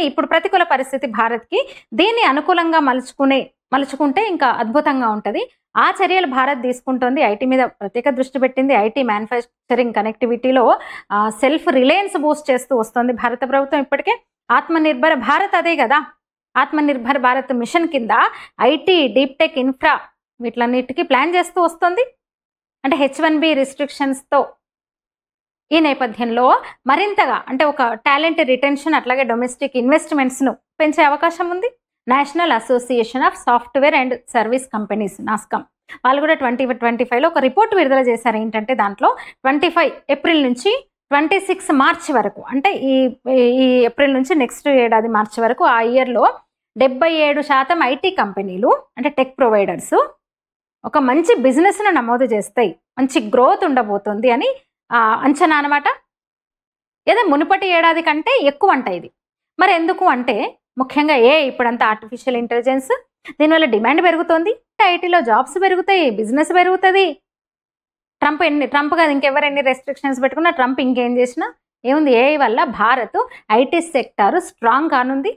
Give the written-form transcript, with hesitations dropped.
ఇప్పుడు ప్రతికూల పరిస్థితి భారత్కి, దీన్ని అనుకూలంగా మలుచుకుంటే ఇంకా అద్భుతంగా ఉంటది. ఆ చర్యలు భారత్ తీసుకుంటోంది. ఐటీ మీద ప్రత్యేక దృష్టి పెట్టింది. ఐటీ మ్యానుఫ్యాక్చరింగ్ కనెక్టివిటీలో సెల్ఫ్ రిలయన్స్ బూస్ట్ చేస్తూ వస్తుంది భారత ప్రభుత్వం. ఇప్పటికే ఆత్మనిర్భర భారత్ అదే కదా, ఆత్మనిర్భర్ భారత్ మిషన్ కింద ఐటీ, డీప్ టెక్, ఇన్ఫ్రా వీటిలన్నిటికీ ప్లాన్ చేస్తూ వస్తుంది. అంటే H1B రిస్ట్రిక్షన్స్తో ఈ నేపథ్యంలో మరింతగా అంటే ఒక టాలెంట్ రిటెన్షన్ అట్లాగే డొమెస్టిక్ ఇన్వెస్ట్మెంట్స్ను పెంచే అవకాశం ఉంది. National association of software and service companies NASSCOM వాళ్ళు కూడా 2025లో ఒక రిపోర్ట్ విడుదల చేశారు. ఏంటంటే దాంట్లో 25 ఏప్రిల్ నుంచి 26 మార్చి వరకు, అంటే ఈ ఏప్రిల్ నుంచి నెక్స్ట్ ఏడాది మార్చి వరకు ఆ ఇయర్లో 77% ఐటీ కంపెనీలు అంటే టెక్ ప్రొవైడర్స్ ఒక మంచి బిజినెస్ను నమోదు చేస్తాయి, మంచి గ్రోత్ ఉండబోతుంది అని అంచనా అనమాట. ఏదో మునుపటి ఏడాది కంటే ఎక్కువ అంట ఇది. మరి ఎందుకు అంటే ముఖ్యంగా ఇప్పుడంతా ఆర్టిఫిషియల్ ఇంటెలిజెన్స్, దీనివల్ల డిమాండ్ పెరుగుతోంది, ఐటీలో జాబ్స్ పెరుగుతాయి, బిజినెస్ పెరుగుతుంది. ట్రంప్ కాదు ఇంకెవరు ఎన్ని రెస్ట్రిక్షన్స్ పెట్టుకున్నా, ట్రంప్ ఇంకేం చేసినా ఏముంది, ఏఐ వల్ల భారత్ ఐటీ సెక్టార్ స్ట్రాంగ్ కానుంది.